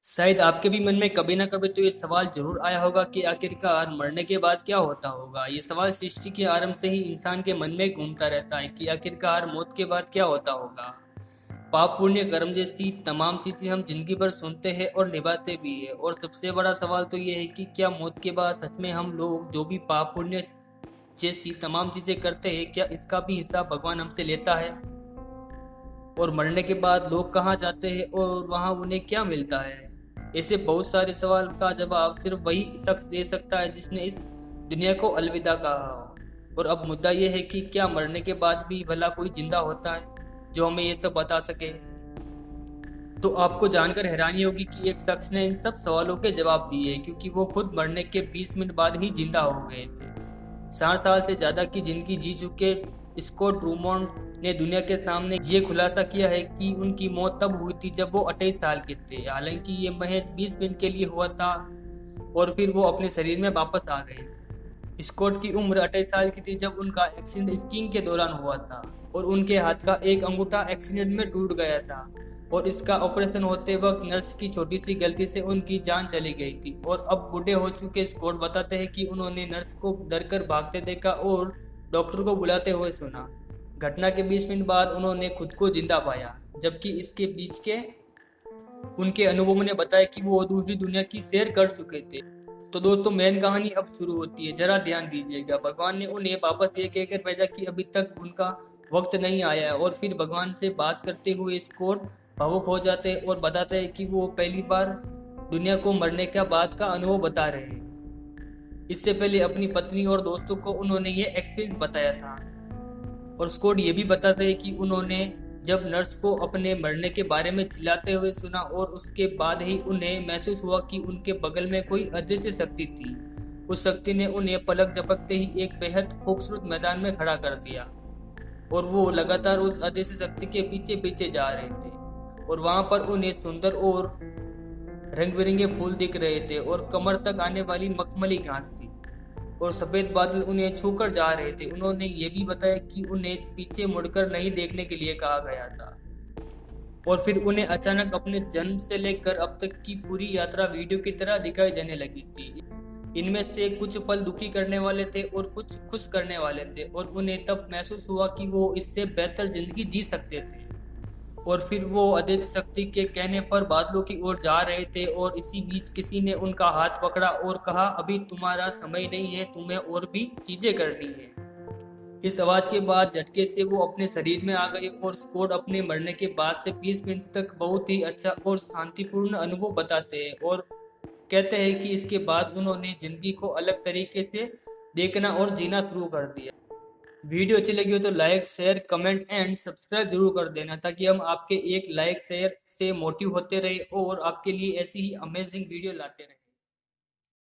शायद आपके भी मन में कभी ना कभी तो ये सवाल जरूर आया होगा कि आखिरकार मरने के बाद क्या होता होगा। ये सवाल सृष्टि के आरंभ से ही इंसान के मन में घूमता रहता है कि आखिरकार मौत के बाद क्या होता होगा। पाप पुण्य कर्म जैसी तमाम चीजें हम जिंदगी भर सुनते हैं और निभाते भी है, और सबसे बड़ा सवाल तो ये है कि क्या मौत के बाद सच में हम लोग जो भी पाप पुण्य जैसी तमाम चीजें करते हैं, क्या इसका भी हिसाब भगवान हमसे लेता है? और मरने के बाद लोग कहाँ जाते हैं और वहाँ उन्हें क्या मिलता है? ऐसे बहुत सारे सवाल का जवाब सिर्फ वही शख्स दे सकता है जिसने इस दुनिया को अलविदा कहा हो। और अब मुद्दा यह है कि क्या मरने के बाद भी भला कोई जिंदा होता है जो हमें ये सब बता सके? तो आपको जानकर हैरानी होगी कि एक शख्स ने इन सब सवालों के जवाब दिए, क्योंकि वो खुद मरने के 20 मिनट बाद ही जिंदा हो गए थे। 60 साल से ज्यादा की जिंदगी जी चुके स्कॉट ड्रूमोंड ने दुनिया के सामने ये खुलासा किया है कि उनकी मौत तब हुई थी जब वो 28 साल के थे। हालांकि ये महज 20 मिनट के लिए हुआ था और फिर वो अपने शरीर में वापस आ गए थे। स्कॉट की उम्र 28 साल की थी जब उनका एक्सीडेंट स्कीइंग के दौरान हुआ था और उनके हाथ का एक अंगूठा एक्सीडेंट में टूट गया था, और इसका ऑपरेशन होते वक्त नर्स की छोटी सी गलती से उनकी जान चली गई थी। और अब बूढ़े हो चुके स्कॉट बताते हैं कि उन्होंने नर्स को डरकर भागते देखा और डॉक्टर को बुलाते हुए सुना। घटना के 20 मिनट बाद उन्होंने खुद को जिंदा पाया, जबकि इसके बीच के उनके अनुभवों ने बताया कि वो दूसरी दुनिया की सैर कर चुके थे। तो दोस्तों, मेन कहानी अब शुरू होती है, जरा ध्यान दीजिएगा। भगवान ने उन्हें वापस ये कहकर भेजा कि अभी तक उनका वक्त नहीं आया है, और फिर भगवान से बात करते हुए स्कॉट भावुक हो जाते हैं और बताते हैं कि वो पहली बार दुनिया को मरने के बाद का अनुभव बता रहे हैं। इससे पहले अपनी पत्नी और दोस्तों को उन्होंने ये एक्सपीरियंस बताया था। और स्कॉट ये भी बताते हैं कि उन्होंने जब नर्स को अपने मरने के बारे में चिल्लाते हुए सुना, और उसके बाद ही उन्हें महसूस हुआ कि उनके बगल में कोई अदृश्य शक्ति थी। उस शक्ति ने उन्हें पलक झपकते ही एक बेहद खूबसूरत मैदान में खड़ा कर दिया, और वो लगातार उस अदृश्य शक्ति के पीछे पीछे जा रहे थे। और वहां पर उन्हें सुंदर और रंग बिरंगे फूल दिख रहे थे, और कमर तक आने वाली मखमली घास थी, और सफेद बादल उन्हें छूकर जा रहे थे। उन्होंने ये भी बताया कि उन्हें पीछे मुड़कर नहीं देखने के लिए कहा गया था। और फिर उन्हें अचानक अपने जन्म से लेकर अब तक की पूरी यात्रा वीडियो की तरह दिखाई देने लगी थी। इनमें से कुछ पल दुखी करने वाले थे और कुछ खुश करने वाले थे, और उन्हें तब महसूस हुआ कि वो इससे बेहतर जिंदगी जी सकते थे। और फिर वो अदृश्य शक्ति के कहने पर बादलों की ओर जा रहे थे, और इसी बीच किसी ने उनका हाथ पकड़ा और कहा, अभी तुम्हारा समय नहीं है, तुम्हें और भी चीजें करनी है। इस आवाज के बाद झटके से वो अपने शरीर में आ गए, और स्कॉट अपने मरने के बाद से 20 मिनट तक बहुत ही अच्छा और शांतिपूर्ण अनुभव बताते हैं, और कहते हैं कि इसके बाद उन्होंने जिंदगी को अलग तरीके से देखना और जीना शुरू कर दिया। वीडियो अच्छी लगी हो तो like share comment and subscribe जरूर कर देना, ताकि हम आपके एक लाइक शेयर से मोटिव होते रहे और आपके लिए ऐसी ही अमेजिंग वीडियो लाते रहे।